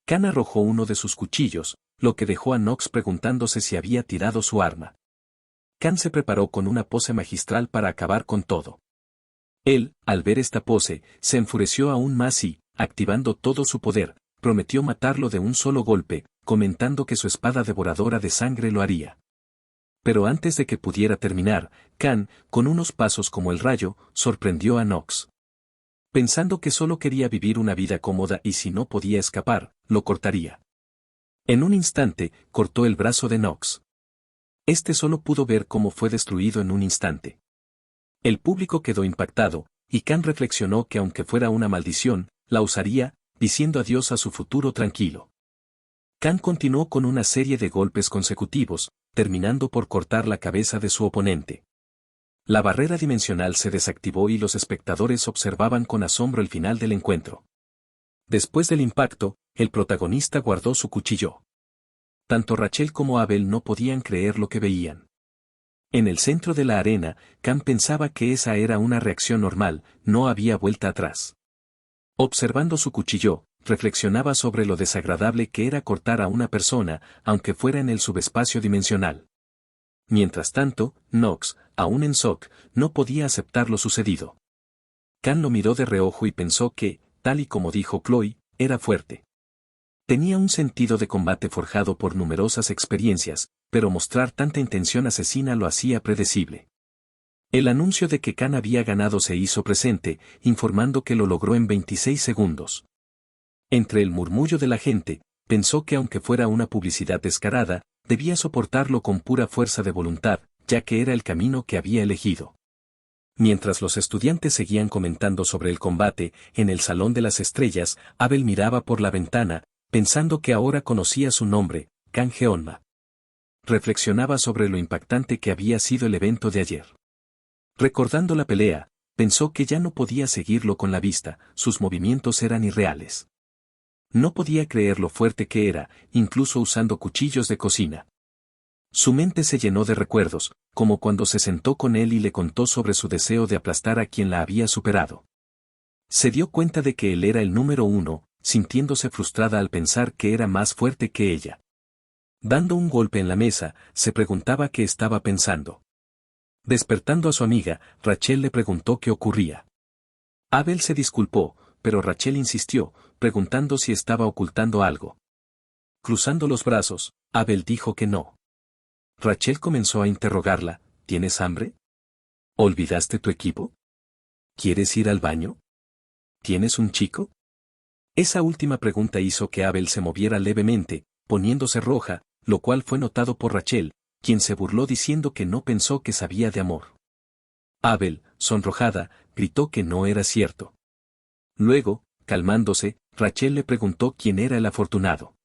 Khan arrojó uno de sus cuchillos, lo que dejó a Nox preguntándose si había tirado su arma. Khan se preparó con una pose magistral para acabar con todo. Él, al ver esta pose, se enfureció aún más y, activando todo su poder, prometió matarlo de un solo golpe, comentando que su espada devoradora de sangre lo haría. Pero antes de que pudiera terminar, Khan, con unos pasos como el rayo, sorprendió a Nox. Pensando que solo quería vivir una vida cómoda y si no podía escapar, lo cortaría. En un instante, cortó el brazo de Nox. Este solo pudo ver cómo fue destruido en un instante. El público quedó impactado, y Khan reflexionó que aunque fuera una maldición, la usaría, diciendo adiós a su futuro tranquilo. Khan continuó con una serie de golpes consecutivos, terminando por cortar la cabeza de su oponente. La barrera dimensional se desactivó y los espectadores observaban con asombro el final del encuentro. Después del impacto, el protagonista guardó su cuchillo. Tanto Rachel como Abel no podían creer lo que veían. En el centro de la arena, Khan pensaba que esa era una reacción normal, no había vuelta atrás. Observando su cuchillo, reflexionaba sobre lo desagradable que era cortar a una persona, aunque fuera en el subespacio dimensional. Mientras tanto, Nox, aún en shock, no podía aceptar lo sucedido. Khan lo miró de reojo y pensó que, tal y como dijo Chloe, era fuerte. Tenía un sentido de combate forjado por numerosas experiencias, pero mostrar tanta intención asesina lo hacía predecible. El anuncio de que Khan había ganado se hizo presente, informando que lo logró en 26 segundos. Entre el murmullo de la gente, pensó que aunque fuera una publicidad descarada, debía soportarlo con pura fuerza de voluntad, ya que era el camino que había elegido. Mientras los estudiantes seguían comentando sobre el combate, en el Salón de las Estrellas, Abel miraba por la ventana, pensando que ahora conocía su nombre, Khan Geonma. Reflexionaba sobre lo impactante que había sido el evento de ayer. Recordando la pelea, pensó que ya no podía seguirlo con la vista, sus movimientos eran irreales. No podía creer lo fuerte que era, incluso usando cuchillos de cocina. Su mente se llenó de recuerdos, como cuando se sentó con él y le contó sobre su deseo de aplastar a quien la había superado. Se dio cuenta de que él era el número 1, sintiéndose frustrada al pensar que era más fuerte que ella. Dando un golpe en la mesa, se preguntaba qué estaba pensando. Despertando a su amiga, Rachel le preguntó qué ocurría. Abel se disculpó, pero Rachel insistió, preguntando si estaba ocultando algo. Cruzando los brazos, Abel dijo que no. Rachel comenzó a interrogarla, ¿tienes hambre? ¿Olvidaste tu equipo? ¿Quieres ir al baño? ¿Tienes un chico? Esa última pregunta hizo que Abel se moviera levemente, poniéndose roja, lo cual fue notado por Rachel, quien se burló diciendo que no pensó que sabía de amor. Abel, sonrojada, gritó que no era cierto. Luego, calmándose, Rachel le preguntó quién era el afortunado.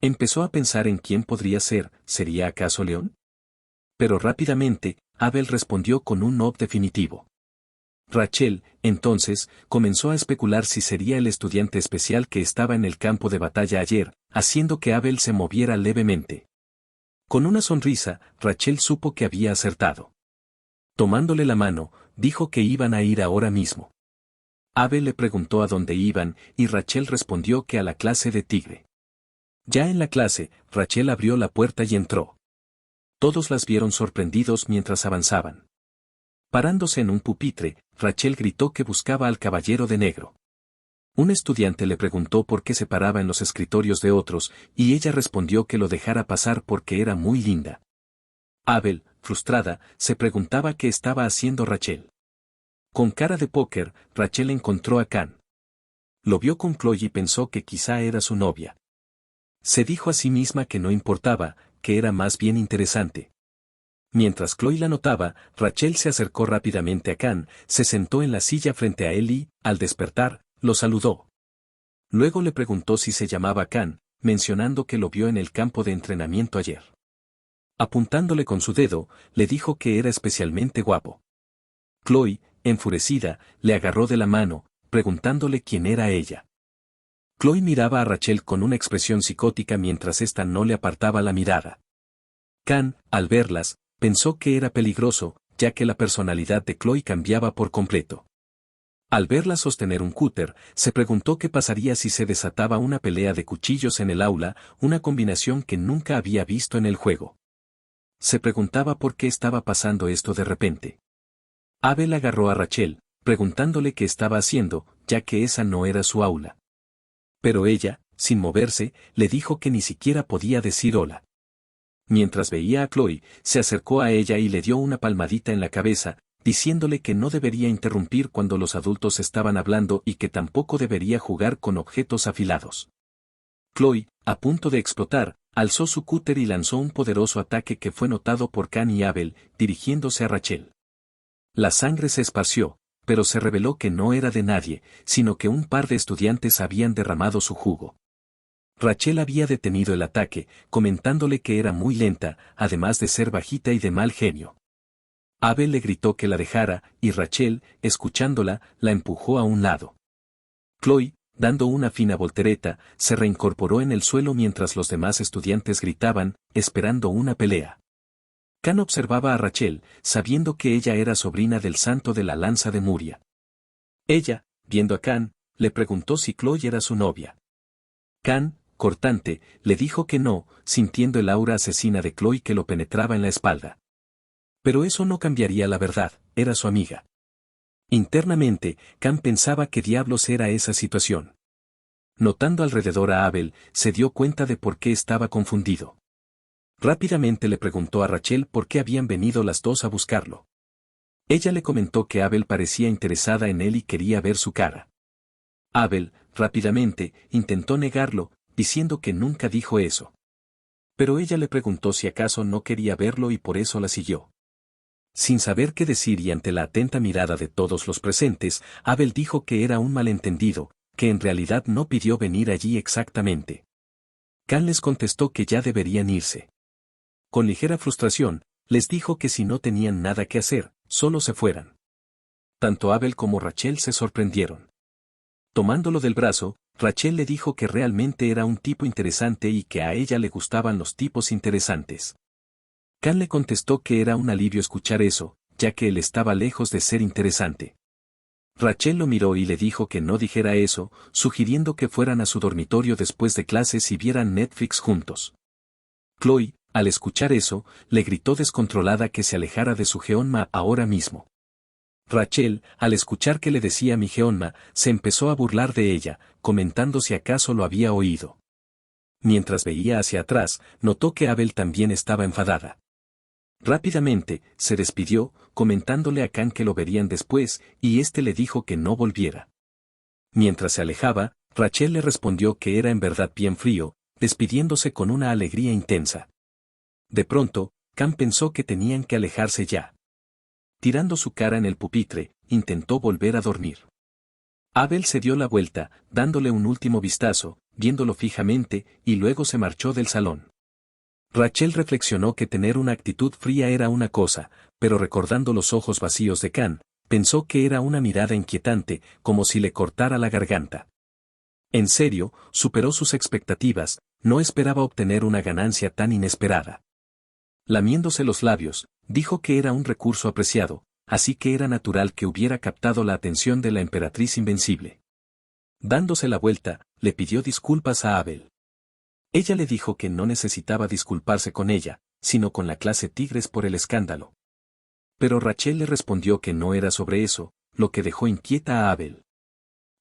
Empezó a pensar en quién podría ser, ¿sería acaso León? Pero rápidamente, Abel respondió con un no definitivo. Rachel, entonces, comenzó a especular si sería el estudiante especial que estaba en el campo de batalla ayer, haciendo que Abel se moviera levemente. Con una sonrisa, Rachel supo que había acertado. Tomándole la mano, dijo que iban a ir ahora mismo. Abel le preguntó a dónde iban, y Rachel respondió que a la clase de tigre. Ya en la clase, Rachel abrió la puerta y entró. Todos las vieron sorprendidos mientras avanzaban. Parándose en un pupitre, Rachel gritó que buscaba al caballero de negro. Un estudiante le preguntó por qué se paraba en los escritorios de otros, y ella respondió que lo dejara pasar porque era muy linda. Abel, frustrada, se preguntaba qué estaba haciendo Rachel. Con cara de póker, Rachel encontró a Khan. Lo vio con Chloe y pensó que quizá era su novia. Se dijo a sí misma que no importaba, que era más bien interesante. Mientras Chloe la notaba, Rachel se acercó rápidamente a Khan, se sentó en la silla frente a él y, al despertar, lo saludó. Luego le preguntó si se llamaba Khan, mencionando que lo vio en el campo de entrenamiento ayer. Apuntándole con su dedo, le dijo que era especialmente guapo. Chloe, enfurecida, le agarró de la mano, preguntándole quién era ella. Chloe miraba a Rachel con una expresión psicótica mientras ésta no le apartaba la mirada. Khan, al verlas, pensó que era peligroso, ya que la personalidad de Chloe cambiaba por completo. Al verla sostener un cúter, se preguntó qué pasaría si se desataba una pelea de cuchillos en el aula, una combinación que nunca había visto en el juego. Se preguntaba por qué estaba pasando esto de repente. Abel agarró a Rachel, preguntándole qué estaba haciendo, ya que esa no era su aula. Pero ella, sin moverse, le dijo que ni siquiera podía decir hola. Mientras veía a Chloe, se acercó a ella y le dio una palmadita en la cabeza, diciéndole que no debería interrumpir cuando los adultos estaban hablando y que tampoco debería jugar con objetos afilados. Chloe, a punto de explotar, alzó su cúter y lanzó un poderoso ataque que fue notado por Khan y Abel, dirigiéndose a Rachel. La sangre se esparció, pero se reveló que no era de nadie, sino que un par de estudiantes habían derramado su jugo. Rachel había detenido el ataque, comentándole que era muy lenta, además de ser bajita y de mal genio. Abel le gritó que la dejara, y Rachel, escuchándola, la empujó a un lado. Chloe, dando una fina voltereta, se reincorporó en el suelo mientras los demás estudiantes gritaban, esperando una pelea. Khan observaba a Rachel, sabiendo que ella era sobrina del santo de la lanza de Muria. Ella, viendo a Khan, le preguntó si Chloe era su novia. Khan, cortante, le dijo que no, sintiendo el aura asesina de Chloe que lo penetraba en la espalda. Pero eso no cambiaría la verdad, era su amiga. Internamente, Khan pensaba qué diablos era esa situación. Notando alrededor a Abel, se dio cuenta de por qué estaba confundido. Rápidamente le preguntó a Rachel por qué habían venido las dos a buscarlo. Ella le comentó que Abel parecía interesada en él y quería ver su cara. Abel, rápidamente, intentó negarlo, diciendo que nunca dijo eso. Pero ella le preguntó si acaso no quería verlo y por eso la siguió. Sin saber qué decir y ante la atenta mirada de todos los presentes, Abel dijo que era un malentendido, que en realidad no pidió venir allí exactamente. Khan les contestó que ya deberían irse. Con ligera frustración, les dijo que si no tenían nada que hacer, solo se fueran. Tanto Abel como Rachel se sorprendieron. Tomándolo del brazo, Rachel le dijo que realmente era un tipo interesante y que a ella le gustaban los tipos interesantes. Khan le contestó que era un alivio escuchar eso, ya que él estaba lejos de ser interesante. Rachel lo miró y le dijo que no dijera eso, sugiriendo que fueran a su dormitorio después de clases y vieran Netflix juntos. Chloe, al escuchar eso, le gritó descontrolada que se alejara de su Geonma ahora mismo. Rachel, al escuchar que le decía mi Geonma, se empezó a burlar de ella, comentando si acaso lo había oído. Mientras veía hacia atrás, notó que Abel también estaba enfadada. Rápidamente, se despidió, comentándole a Khan que lo verían después, y éste le dijo que no volviera. Mientras se alejaba, Rachel le respondió que era en verdad bien frío, despidiéndose con una alegría intensa. De pronto, Khan pensó que tenían que alejarse ya. Tirando su cara en el pupitre, intentó volver a dormir. Abel se dio la vuelta, dándole un último vistazo, viéndolo fijamente, y luego se marchó del salón. Rachel reflexionó que tener una actitud fría era una cosa, pero recordando los ojos vacíos de Khan, Pensó que era una mirada inquietante, como si le cortara la garganta. En serio, superó sus expectativas, no esperaba obtener una ganancia tan inesperada. Lamiéndose los labios, dijo que era un recurso apreciado, así que era natural que hubiera captado la atención de la emperatriz invencible. Dándose la vuelta, le pidió disculpas a Abel. Ella le dijo que no necesitaba disculparse con ella, sino con la clase Tigres por el escándalo. Pero Rachel le respondió que no era sobre eso, lo que dejó inquieta a Abel.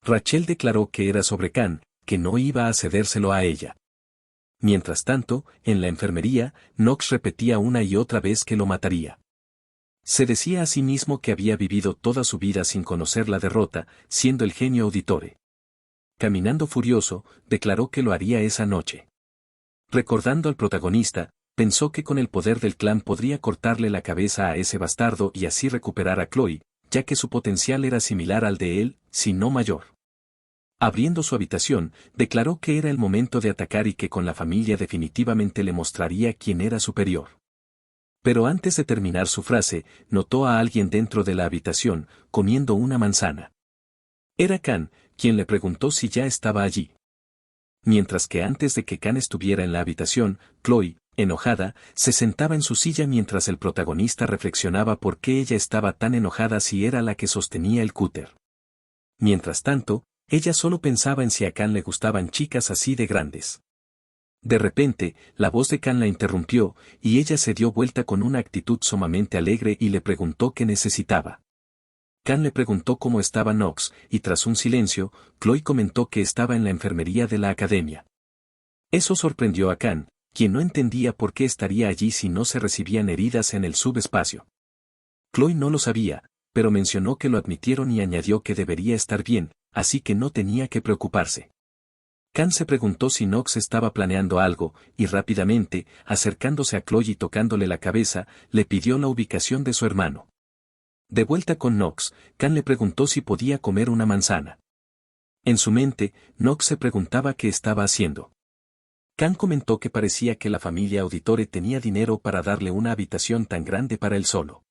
Rachel declaró que era sobre Khan, que no iba a cedérselo a ella. Mientras tanto, en la enfermería, Knox repetía una y otra vez que lo mataría. Se decía a sí mismo que había vivido toda su vida sin conocer la derrota, siendo el genio auditore. Caminando furioso, declaró que lo haría esa noche. Recordando al protagonista, pensó que con el poder del clan podría cortarle la cabeza a ese bastardo y así recuperar a Chloe, ya que su potencial era similar al de él, si no mayor. Abriendo su habitación, declaró que era el momento de atacar y que con la familia definitivamente le mostraría quién era superior. Pero antes de terminar su frase, notó a alguien dentro de la habitación, comiendo una manzana. Era Khan, quien le preguntó si ya estaba allí. Mientras que antes de que Khan estuviera en la habitación, Chloe, enojada, se sentaba en su silla mientras el protagonista reflexionaba por qué ella estaba tan enojada si era la que sostenía el cúter. Mientras tanto, ella solo pensaba en si a Khan le gustaban chicas así de grandes. De repente, la voz de Khan la interrumpió, y ella se dio vuelta con una actitud sumamente alegre y le preguntó qué necesitaba. Khan le preguntó cómo estaba Knox, y tras un silencio, Chloe comentó que estaba en la enfermería de la academia. Eso sorprendió a Khan, quien no entendía por qué estaría allí si no se recibían heridas en el subespacio. Chloe no lo sabía, pero mencionó que lo admitieron y añadió que debería estar bien, así que no tenía que preocuparse. Khan se preguntó si Knox estaba planeando algo, y rápidamente, acercándose a Chloe y tocándole la cabeza, le pidió la ubicación de su hermano. De vuelta con Knox, Khan le preguntó si podía comer una manzana. En su mente, Knox se preguntaba qué estaba haciendo. Khan comentó que parecía que la familia Auditore tenía dinero para darle una habitación tan grande para él solo.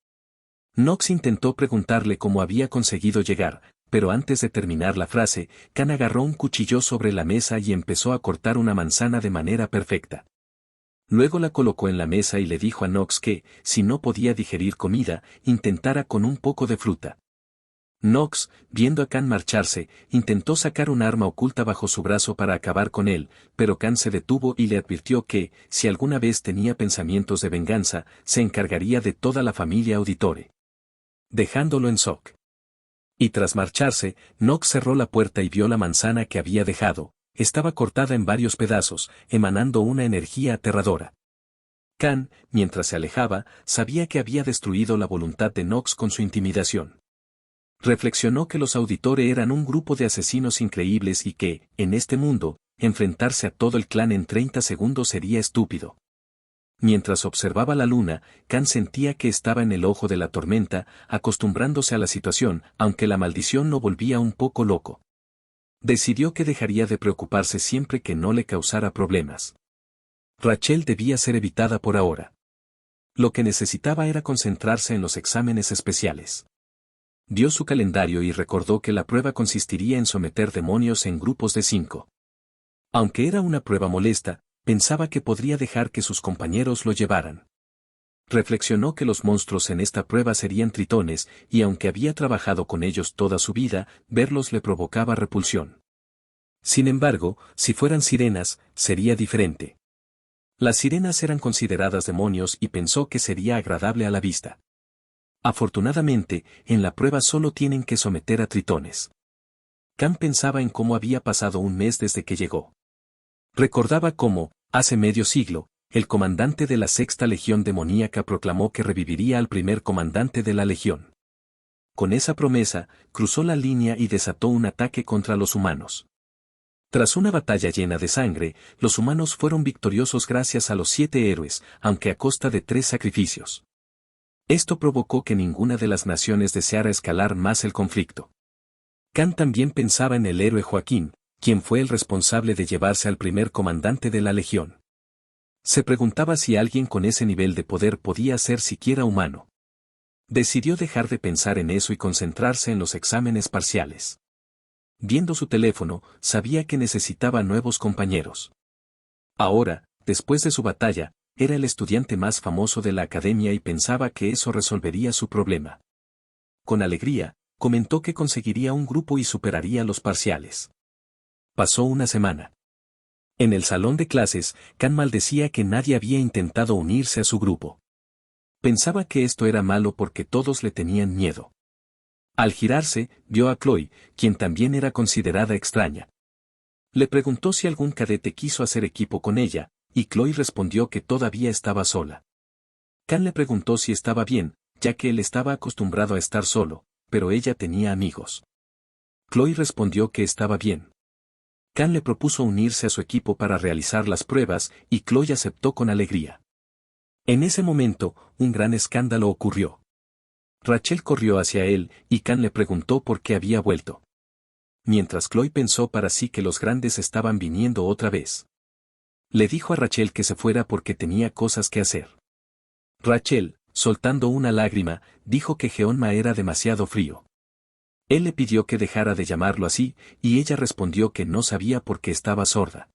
Knox intentó preguntarle cómo había conseguido llegar, pero antes de terminar la frase, Khan agarró un cuchillo sobre la mesa y empezó a cortar una manzana de manera perfecta. Luego la colocó en la mesa y le dijo a Knox que, si no podía digerir comida, intentara con un poco de fruta. Knox, viendo a Khan marcharse, intentó sacar un arma oculta bajo su brazo para acabar con él, pero Khan se detuvo y le advirtió que, si alguna vez tenía pensamientos de venganza, se encargaría de toda la familia Auditore. Dejándolo en shock. Y tras marcharse, Knox cerró la puerta y vio la manzana que había dejado. Estaba cortada en varios pedazos, emanando una energía aterradora. Khan, mientras se alejaba, sabía que había destruido la voluntad de Knox con su intimidación. Reflexionó que los Auditore eran un grupo de asesinos increíbles y que, en este mundo, enfrentarse a todo el clan en 30 segundos sería estúpido. Mientras observaba la luna, Khan sentía que estaba en el ojo de la tormenta, acostumbrándose a la situación, aunque la maldición lo volvía un poco loco. Decidió que dejaría de preocuparse siempre que no le causara problemas. Rachel debía ser evitada por ahora. Lo que necesitaba era concentrarse en los exámenes especiales. Vio su calendario y recordó que la prueba consistiría en someter demonios en grupos de 5. Aunque era una prueba molesta, pensaba que podría dejar que sus compañeros lo llevaran. Reflexionó que los monstruos en esta prueba serían tritones, y aunque había trabajado con ellos toda su vida, verlos le provocaba repulsión. Sin embargo, si fueran sirenas, sería diferente. Las sirenas eran consideradas demonios y pensó que sería agradable a la vista. Afortunadamente, en la prueba solo tienen que someter a tritones. Khan pensaba en cómo había pasado un mes desde que llegó. Recordaba cómo, hace medio siglo, el comandante de la Sexta Legión demoníaca proclamó que reviviría al primer comandante de la Legión. Con esa promesa, cruzó la línea y desató un ataque contra los humanos. Tras una batalla llena de sangre, los humanos fueron victoriosos gracias a los 7 héroes, aunque a costa de 3 sacrificios. Esto provocó que ninguna de las naciones deseara escalar más el conflicto. Khan también pensaba en el héroe Joaquín, quien fue el responsable de llevarse al primer comandante de la Legión. Se preguntaba si alguien con ese nivel de poder podía ser siquiera humano. Decidió dejar de pensar en eso y concentrarse en los exámenes parciales. Viendo su teléfono, sabía que necesitaba nuevos compañeros. Ahora, después de su batalla, era el estudiante más famoso de la academia y pensaba que eso resolvería su problema. Con alegría, comentó que conseguiría un grupo y superaría los parciales. Pasó una semana. En el salón de clases, Khan maldecía que nadie había intentado unirse a su grupo. Pensaba que esto era malo porque todos le tenían miedo. Al girarse, vio a Chloe, quien también era considerada extraña. Le preguntó si algún cadete quiso hacer equipo con ella, y Chloe respondió que todavía estaba sola. Khan le preguntó si estaba bien, ya que él estaba acostumbrado a estar solo, pero ella tenía amigos. Chloe respondió que estaba bien. Khan le propuso unirse a su equipo para realizar las pruebas, y Chloe aceptó con alegría. En ese momento, un gran escándalo ocurrió. Rachel corrió hacia él, y Khan le preguntó por qué había vuelto. Mientras Chloe pensó para sí que los grandes estaban viniendo otra vez. Le dijo a Rachel que se fuera porque tenía cosas que hacer. Rachel, soltando una lágrima, dijo que Geonma era demasiado frío. Él le pidió que dejara de llamarlo así, y ella respondió que no sabía por qué estaba sorda.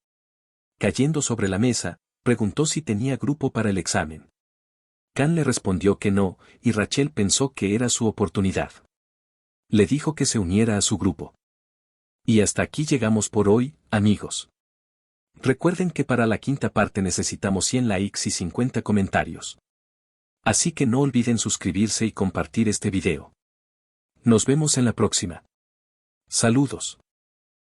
Cayendo sobre la mesa, preguntó si tenía grupo para el examen. Khan le respondió que no, y Rachel pensó que era su oportunidad. Le dijo que se uniera a su grupo. Y hasta aquí llegamos por hoy, amigos. Recuerden que para la quinta parte necesitamos 100 likes y 50 comentarios. Así que no olviden suscribirse y compartir este video. Nos vemos en la próxima. Saludos.